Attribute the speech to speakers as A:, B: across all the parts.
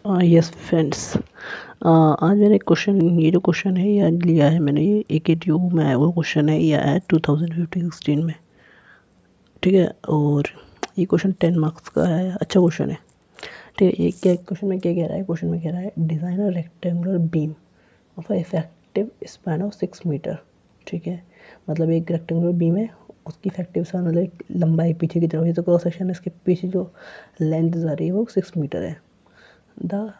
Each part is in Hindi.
A: यस फ्रेंड्स, आज मैंने ये जो क्वेश्चन है ये आज लिया है मैंने, ये AKTU में आया वो क्वेश्चन है, ये आया है 2015-16 में। ठीक है, और ये क्वेश्चन 10 मार्क्स का है, अच्छा क्वेश्चन है। ठीक है, ये क्या क्वेश्चन में क्या कह रहा है? क्वेश्चन में कह रहा है design a rectangular beam of a effective span of 6 metre. ठीक है, मतलब एक रेक्टेंगुलर बीम है, उसकी इफेक्टिव स्पैन मतलब एक लंबाई पीछे की तरफ, ये तो क्रॉस सेक्शन है, इसके पीछे जो लेंथ आ रही है वो 6 मीटर है। The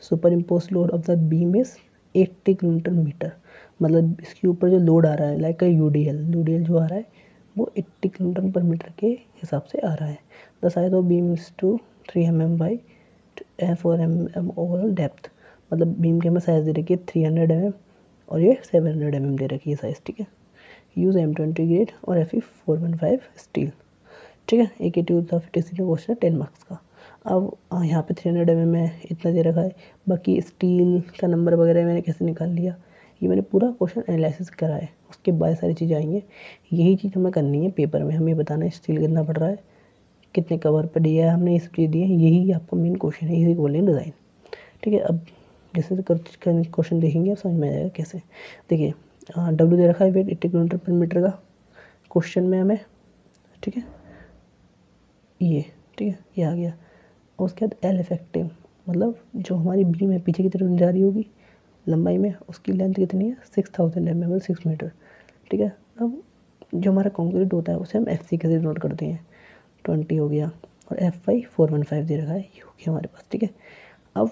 A: super impose load of the beam is 80 kilometre metre. मतलब इसके ऊपर जो लोड आ रहा है लाइक यूडीएल जो आ रहा है वो 80 किलोमीटर पर मीटर के हिसाब से आ रहा है। The size of beam is two 3 mm by 4 mm overall depth. मतलब बीम के हमें साइज़ दे रखी है 300 mm और ये 700 mm दे रखी है साइज़। ठीक है, यूज़ M20 ग्रेड और Fe415 स्टील। ठीक है, AKTU था 56 का क्वेश्चन है 10 मार्क्स का। अब यहाँ पे 300 mm है, इतना दे रखा है, बाकी स्टील का नंबर वगैरह मैंने कैसे निकाल लिया, ये मैंने पूरा क्वेश्चन एनालिसिस करा है, उसके बाद सारी चीज़ें आएंगी। यही चीज़ हमें करनी है पेपर में, हमें बताना है स्टील कितना पड़ रहा है, कितने कवर पर दिया है हमने, ये सब चीज़ दी है, यही आपका मेन क्वेश्चन है, इसी को बोलेंगे डिज़ाइन। ठीक है, अब जैसे क्वेश्चन देखेंगे अब समझ में आ जाएगा कैसे। देखिए, W दे रखा है वेट 80 किलोमीटर पर मीटर का क्वेश्चन में हमें। ठीक है, ये ठीक है, ये आ गया। और उसके बाद एल इफेक्टिव, मतलब जो हमारी बीम है पीछे की तरफ जा रही होगी लंबाई में, उसकी लेंथ कितनी है 6000 mm मतलब 6 मीटर। ठीक है, अब जो हमारा कंक्रीट होता है उसे हम FC के नोट करते हैं, 20 हो गया, और Fe415 दे रखा है, ये हो गया हमारे पास। ठीक है, अब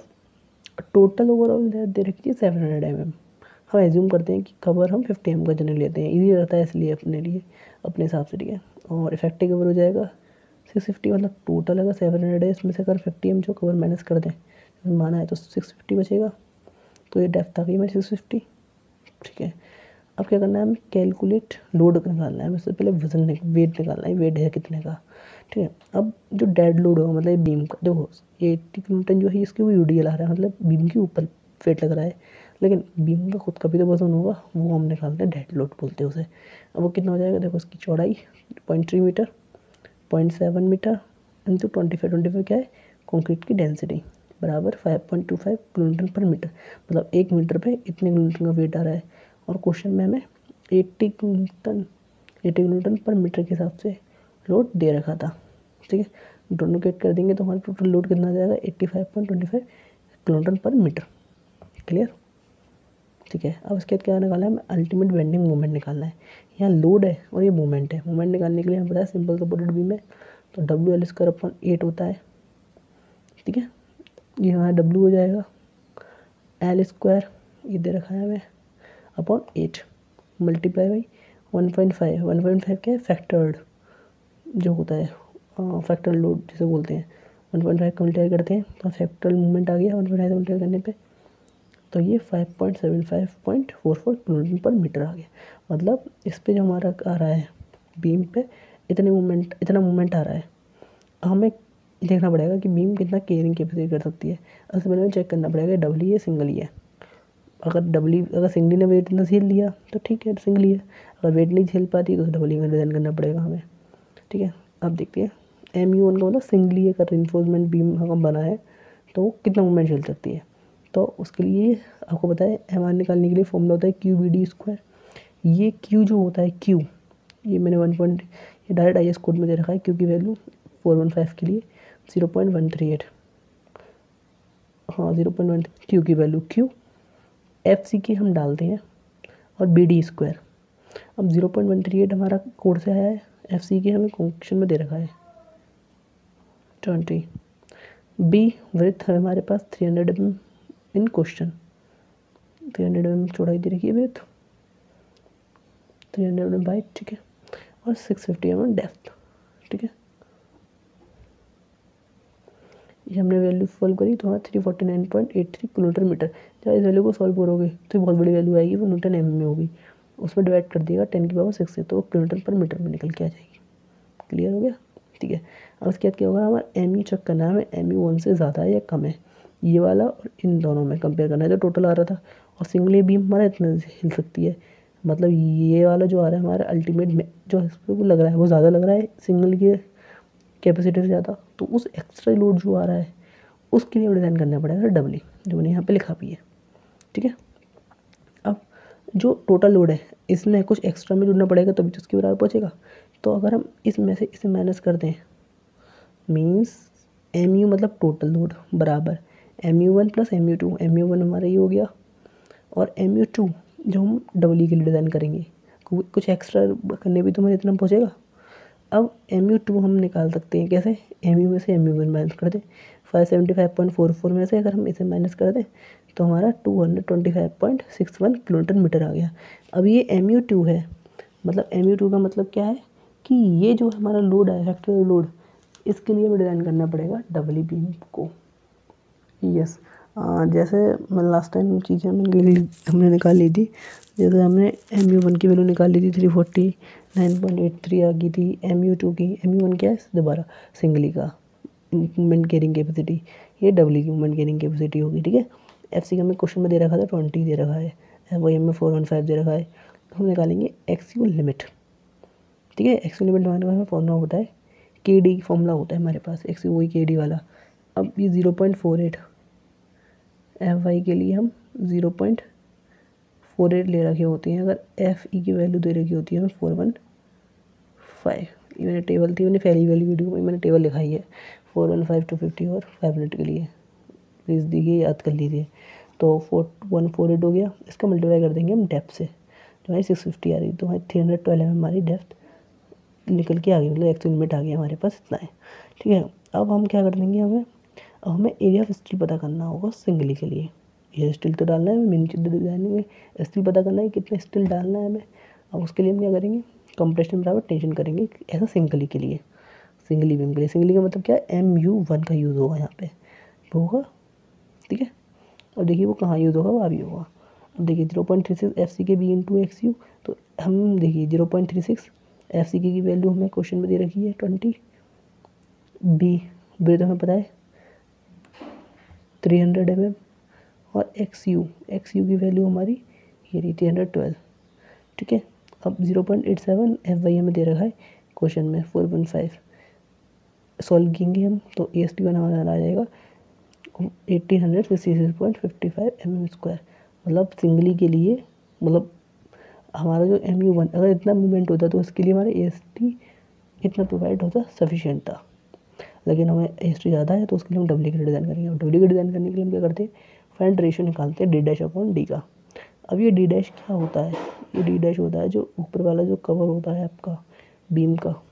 A: टोटल ओवरऑल दे रखी है 700 mm। हम एज्यूम करते हैं कि कवर हम 50 mm का जनरल लेते हैं, इजी रहता है इसलिए अपने लिए, अपने हिसाब से। ठीक है, और इफेक्टिव कवर हो जाएगा 650, मतलब टोटल अगर 700 है, इसमें से अगर 50 mm जो कवर माइनस कर दें, माना है तो 650 बचेगा, तो ये डेप्थ आ गई मेरी 650। ठीक है, अब क्या करना है, हमें कैलकुलेट लोड निकालना है, हमें सबसे पहले वेट निकालना है, वेट है कितने का। ठीक है, अब जो डेड लोड होगा मतलब बीम का, देखो 80 किलोमीटर जो है इसकी वो यूडीएल आ रहा है, मतलब बीम के ऊपर वेट लग रहा है, लेकिन बीम का खुद का भी तो वजन होगा, वो हम निकालते हैं डेड लोड बोलते हैं उसे। अब वो कितना हो जाएगा, देखो इसकी चौड़ाई 0.3 मीटर, 0.7 मीटर इंटू 25 क्या है कंक्रीट की डेंसिटी, बराबर 5.25 किलोमीटर पर मीटर। मतलब 1 मीटर पे इतने किलोमीटर का वेट आ रहा है, और क्वेश्चन में हमें 80 किलोमीटर पर मीटर के हिसाब से लोड दे रखा था। ठीक है, दोनों कैट कर देंगे तो हमारा टोटल लोड कितना आ जाएगा 85.25 किलोमीटर पर मीटर। क्लियर? ठीक है, अब इसके बाद क्या निकालना है, हमें अल्टीमेट बेंडिंग मोमेंट निकालना है। यहाँ लोड है और ये मोमेंट है, मोमेंट निकालने के लिए हमें पता है सिंपल सपोर्टेड बीम है तो WL² / 8 होता है। ठीक है, ये हमारा W हो जाएगा, L² ये दे रखा है हमें अपॉन 8 मल्टीप्लाई बाई 1.5। 1.5 क्या है, फैक्टर्ड जो होता है, फैक्टर लोड जिसे बोलते हैं। 1.5 का मल्टीप्लाई करते हैं तो फैक्टरल मूवमेंट आ गया, 1.5 से मल्टीप्लाई करने पे तो ये 5.75.44 किलोमीटर पर मीटर आ गया। मतलब इस पे जो हमारा आ रहा है बीम पे इतना मूवमेंट आ रहा है। हमें देखना पड़ेगा कि बीम कितना केयरिंग कैपेसिटी कर सकती है। सबसे पहले हमें चेक करना पड़ेगा डबली है सिंगल ही है। अगर सिंगली ने वेट इतना झेल लिया तो ठीक है सिंगली है, अगर वेट नहीं झेल पाती तो डबली का डिज़ाइन करना पड़ेगा हमें। ठीक है, अब देखते हैं MU1 का मतलब सिंगली अगर रिइंफोर्समेंट बीम हम बना है तो वो कितना मूवमेंट झेल सकती है। तो उसके लिए आपको पता है MR निकालने के लिए फॉर्मूला होता है QBD²। ये Q जो होता है Q, ये मैंने ये डायरेक्ट IS कोड में दे रखा है, Q की वैल्यू 415 के लिए 0.138, हाँ 0.1 Q की वैल्यू Q FC की हम डालते हैं और BD²। अब 0.138 हमारा कोड से आया है, FC की हमें क्वेश्चन में दे रखा है 20। B विड्थ है हमारे पास 300 mm इन क्वेश्चन, 300 mm चौड़ाई दे रखी है विड्थ 300 mm बाई, ठीक है, और 650 mm डेप्थ। ठीक है, ये हमने वैल्यू सॉल्व करी तो हमारा 349.83 किलोमीटर मीटर। जब इस वैल्यू को सॉल्व करोगे तो बहुत बड़ी वैल्यू आएगी, वो न्यूटन एम में होगी, उसमें डिवाइड कर दिएगा 10⁻⁶ से, तो किलोमीटर पर मीटर में निकल के आ जाएगी। क्लियर हो गया? ठीक है, अब इसके बाद क्या होगा, हमारा MU चेक करना है, हमें MU1 से ज़्यादा है या कम है, ये वाला और इन दोनों में कंपेयर करना है जो टोटल आ रहा था। और सिंगल बीम हमारा इतना हिल सकती है, मतलब ये वाला जो आ रहा है हमारा अल्टीमेट में जो इस पर लग रहा है वो ज़्यादा लग रहा है सिंगल की कैपेसिटी से ज़्यादा, तो उस एक्स्ट्रा लोड जो आ रहा है उसके लिए डिज़ाइन करना पड़ेगा डबली, जो मैंने यहाँ पे लिखा भी है। ठीक है, अब जो टोटल लोड है इसमें कुछ एक्स्ट्रा में जुड़ना पड़ेगा तभी तो उसके बराबर पहुँचेगा। तो अगर हम इसमें से इसे माइनस कर दें, मीन्स एम यू मतलब टोटल लोड बराबर MU1 प्लस MU2। MU1 हमारा ये हो गया, और MU2 जो हम डबल के लिए डिज़ाइन करेंगे, कुछ एक्स्ट्रा करने भी तो हमारे इतना पहुँचेगा। अब MU2 हम निकाल सकते हैं कैसे, MU में से MU1 माइनस कर दें, 575.44 में से अगर हम इसे माइनस कर दें तो हमारा 225.61 किलोमीटर मीटर आ गया। अब ये MU2 है, मतलब MU2 का मतलब क्या है कि ये जो हमारा लोड है, फैक्ट्री लोड, इसके लिए हमें डिज़ाइन करना पड़ेगा डबल बीम को। यस, जैसे मैं लास्ट टाइम चीज़ें हमने निकाल ली थी, जैसे हमने MU1 की वैल्यू निकाल ली थी 349.83 आ गई थी। MU2 की, MU1 क्या है दोबारा सिंगली का मूवमेंट कैरिंग कैपेसिटी, ये डबली की मूवमेंट कैरिंग कैपेसिटी होगी। ठीक है, FC का हमें क्वेश्चन में दे रखा था 20 दे रखा है, वही हमें 415 दे रखा है। तो हम निकालेंगे XU लिमिट। ठीक है, XU लिमिट हमारे पास फॉर्मूला होता है KD, फॉर्मूला होता है हमारे पास XU वही KD वाला। अब ये 0.48 FY के लिए हम 0.48 ले रखे होते हैं, अगर FE की वैल्यू दे रखी होती है हमें 415। ये मैंने टेबल थी, मैंने पहली वाली वीडियो में मैंने टेबल लिखाई है 415 250 और 5 मिनट के लिए, प्लीज़ देखिए याद कर लीजिए। तो 4148 हो गया, इसका मल्टीप्लाई कर देंगे हम डेप्थ से, जो हमारी 650 आ रही, तो हमारी 312 हमारी डेप्थ निकल के आ गई, मतलब एक्चुअल लिमिट आ गई हमारे पास इतना है। ठीक है, अब हम क्या कर देंगे, हमें एरिया ऑफ स्टील पता करना होगा सिंगली के लिए। ये स्टील तो डालना है हमें, मेन डिज़ाइन में स्टील पता करना है कितना स्टील डालना है हमें। अब उसके लिए हम क्या करेंगे, कंप्रेशन बराबर टेंशन करेंगे ऐसा सिंगली के लिए, सिंगली बीम के लिए। सिंगली का मतलब क्या है, MU1 का यूज़ होगा यहाँ पे होगा। ठीक है, और देखिए वो कहाँ यूज़ होगा, वहाँ भी होगा। अब देखिए 0.36 FC के B इंटू XU, तो हम देखिए 0.36 FC की वैल्यू हमें क्वेश्चन में दे रखी है 20, B तो हमें पता है 300 mm, और XU की वैल्यू हमारी ये रही 312। ठीक है, अब 0.87 FY हमें दे रखा है क्वेश्चन में 415। सॉल्व करेंगे हम तो AST का हमारा आ जाएगा 1866.55 mm²। मतलब सिंगली के लिए, मतलब हमारा जो MU1 अगर इतना मूवमेंट होता तो उसके लिए हमारा AST इतना प्रोवाइड होता सफिशिएंट था, लेकिन हमें AST ज़्यादा है तो उसके लिए हम डब्ल्यू के डिज़ाइन करेंगे। और डब्ल्यू के डिज़ाइन करने के लिए हम क्या करते हैं, फाइंड रेशियो निकालते हैं D' का। अब ये D' क्या होता है, ये D' होता है जो ऊपर वाला जो कवर होता है आपका बीम का,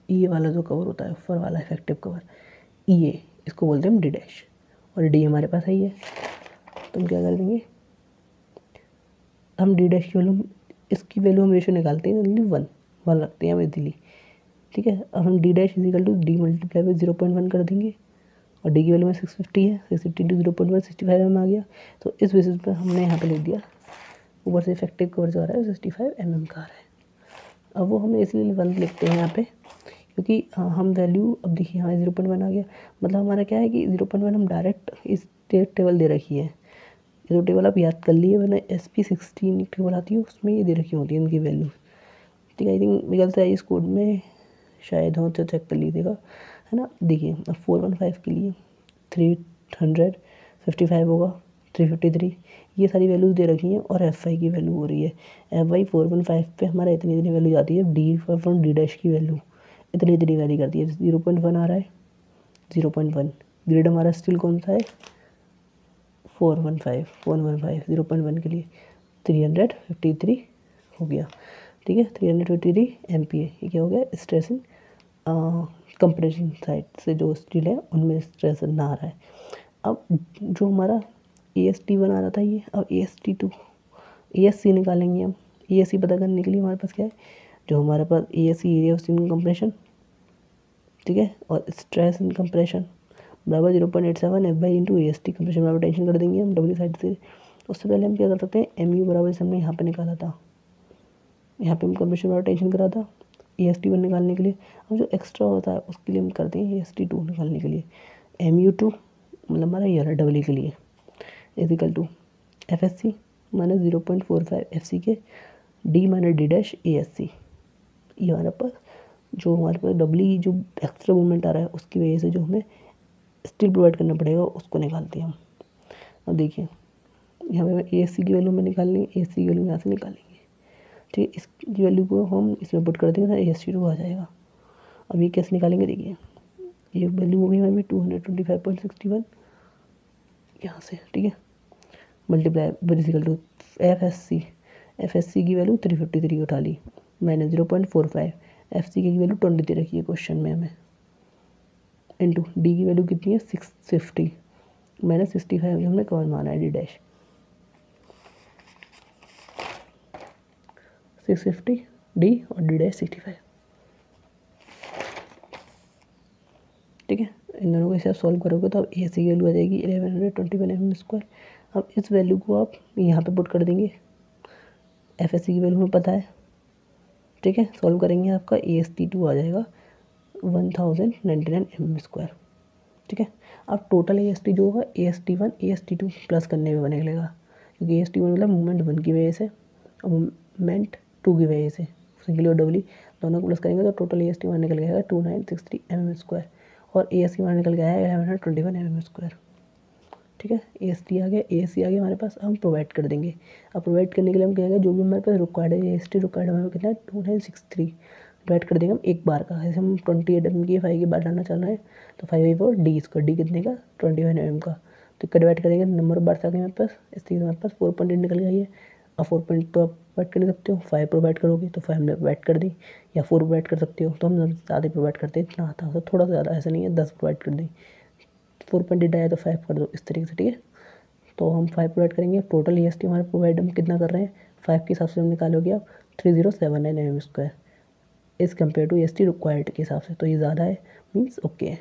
A: ये वाला जो कवर होता है ऊपर वाला इफेक्टिव कवर, ये इसको बोलते हैं हम D', और D हमारे पास है ये। तो हम क्या कर देंगे, हम D' की वैल्यू, इसकी वैल्यू हम रेशियो निकालते हैं जल्दी 1 रखते हैं हम इजीली। ठीक है, अब हम D' equal to D multiply by 0.1 कर देंगे, और D की वैल्यू में 650 है, 650 इंटू 0.1 65 mm आ गया। तो इस बेसिस पर हमने यहाँ पे लिख दिया, ऊपर से इफेक्टिव कवर जो आ रहा है 65 mm का आ रहा है। अब वो हम इसलिए 1 लिखते हैं यहाँ पे क्योंकि हम वैल्यू, अब देखिए यहाँ 0.1 आ गया, मतलब हमारा क्या है कि 0.1 हम डायरेक्ट इस टेबल दे रखी है, ये तो टेबल आप याद कर लिए, मैंने SP16 एक टेबल आती है उसमें ये दे रखी होती है इनकी वैल्यू। ठीक है, आई थिंक निकल से आई इस कोड में शायद हो, तो चेक कर लीजिएगा, है ना। देखिए अब 415 के लिए 355 होगा, 353, ये सारी वैल्यूज़ दे रखी हैं, और FY की वैल्यू हो रही है FY 415 पे हमारा इतनी वैल्यू जाती है, D' की वैल्यू इतनी वैल्यू करती है, 0.1 आ रहा है, 0.1 ग्रेड हमारा स्टील कौन सा है 415 0.1 के लिए 353 हो गया। ठीक है, 353 MPa, ये क्या हो गया, स्ट्रेस इन कंप्रेशन साइड से जो स्टील है उनमें स्ट्रेस ना आ रहा है। अब जो हमारा AST1 आ रहा था ये, अब AST2 ASC निकालेंगे हम। ASC पता करने के लिए हमारे पास क्या है, जो हमारे पास ASC area of steel compression, ठीक है, और स्ट्रेस इन कंप्रेशन बराबर 0.87 FY इंटू AST कंप्रेशन बराबर टेंशन कर देंगे हम डब्ल्यू साइड से। उससे पहले हम क्या कर सकते हैं, MU बराबर से हमने यहाँ पे निकाला था, यहाँ पे हम कंप्रेशन बराबर टेंशन करा था AST1 निकालने के लिए। अब जो एक्स्ट्रा होता है उसके लिए हम करते हैं AST2 निकालने के लिए, MU2 मतलब हमारा ये है डब्ल्यू के लिए equal to FSC minus 0.45 FC के D माइनस D' ASC, ये हमारे पास जो हमारे पास डबली जो एक्स्ट्रा मूवमेंट आ रहा है उसकी वजह से जो हमें स्टिल प्रोवाइड करना पड़ेगा उसको निकालते हैं हम। अब देखिए यहाँ पे ए सी की वैल्यू में निकालनी है, ए सी की वैल्यू यहाँ से निकालेंगे, ठीक है। इसकी वैल्यू को हम इसमें पुट कर देंगे तो ए सी 2 आ जाएगा। अब ये कैसे निकालेंगे, देखिए ये वैल्यू हो गई हमारी 225.61 यहाँ से, ठीक है। मल्टीप्लाई बरिजिकल टू एफ एस सी की वैल्यू 353 उठा ली, माइनस 0.45, एफ सी की वैल्यू 23 रखी है क्वेश्चन में हमें, इंटू डी की वैल्यू कितनी है 650 माइनस 65 जो हमने कॉमन माना है डी डैश 650 डी और डी डैश 65, ठीक है। इन दोनों को हिसाब सॉल्व करोगे तो अब ए सी की वैल्यू आ जाएगी 1121 mm²। अब इस वैल्यू को आप यहाँ पे पुट कर देंगे, एफ एस सी की वैल्यू हमें पता है, ठीक है। सॉल्व करेंगे आपका ए एस टी 2 आ जाएगा 1099 mm², ठीक है। अब टोटल ए एस टी जो होगा ए एस टी 1 ए एस टी 2 प्लस करने में बनेगा, क्योंकि ए एस टी 1 मतलब मूवमेंट 1 की वजह से और मूवमेंट 2 की वजह से, सिंगली और डबली दोनों को प्लस करेंगे तो टोटल ए एस टी 1 निकल गया 2963 mm², और ए एस टी 1 निकल गया है 1121 mm², ठीक है। ए एस टी आ गया, ए एस सी आ गया हमारे पास, हम प्रोवाइड कर देंगे। अब प्रोवाइड करने के लिए हम कहेंगे जो भी हमारे पास रिक्वायर्ड है, ए एस टी रिक्वायर्ड हमें कितना है 2963 डिवाइड कर देंगे हम एक बार का, जैसे हम 28 mm की 5 की बार डालना चाह रहे हैं तो 5/4 डी, इसका डी कितने का 21 mm का, तो इसका डिवाइड करेंगे नंबर ऑफ बार आ गए हमारे पास, इसलिए हमारे पास 4.8 निकल गई है। अब 4 पॉइंट तो आप प्रोवाइड कर सकते हो, 5 प्रोवाइड करोगे तो 5 हमने प्रोवाइड कर दी, या 4 प्रोवाइड कर सकते हो तो हम ज़्यादा प्रोवाइड करते हैं, इतना आता है तो थोड़ा सा ज़्यादा, ऐसा नहीं है 10 प्रोवाइड कर दें, 4.8 आया तो 5 कर दो, इस तरीके से, ठीक है। तो हम 5 प्रोवाइड करेंगे, टोटल ई एस टी हमारे प्रोवाइड हम कितना कर रहे हैं 5 के हिसाब से हम निकालोगे आप 3079 mm² is compare to S T required के हिसाब से, तो ये ज़्यादा है मीन्स ओके है।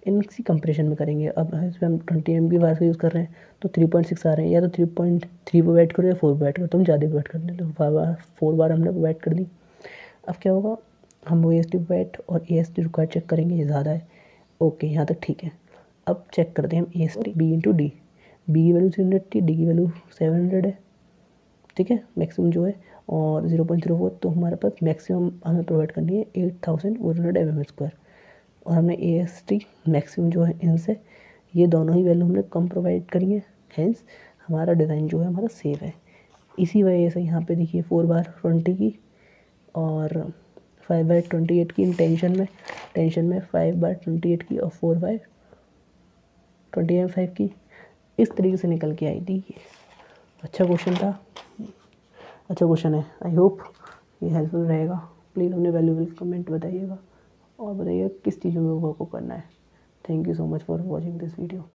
A: इनकी कंपेरिजन में करेंगे, अब इस पर हम 20 mm की बार का यूज़ कर रहे हैं तो 3.6 आ रहे हैं, या तो 3.3 प्रोवाइड करो या 4 प्रोवाइड करो, तो हम ज़्यादा प्रोवाइड कर दें, तो 4 बार हमने प्रोवाइड कर दी। अब क्या होगा, हम वो ए एस टी प्रोवाइड और A S T required check करेंगे, ये ज़्यादा है, ओके यहाँ तक ठीक है। अब चेक करते हैं हम A S T B into D, B की वैल्यू 300 थी, डी की वैल्यू 700 है, ठीक है, मैक्सिमम जो है, और 0.04, तो हमारे पास मैक्सिमम हमें प्रोवाइड करनी है 8100 mm², और हमने ए एस टी मैक्सिमम जो है इनसे ये दोनों ही वैल्यू हमने कम प्रोवाइड करी है, हेंस हमारा डिज़ाइन जो है हमारा सेफ है। इसी वजह से यहाँ पे देखिए 4/20 की और 5/28 की, टेंशन में 5/28 की और 4/25 की, इस तरीके से निकल के आई थी। अच्छा क्वेश्चन था, अच्छा क्वेश्चन है, आई होप ये हेल्पफुल रहेगा। प्लीज़ अपने वैल्यूबल कमेंट बताइएगा और बताइए किस चीज़ों में वर्क करना है। Thank you so much for watching this video.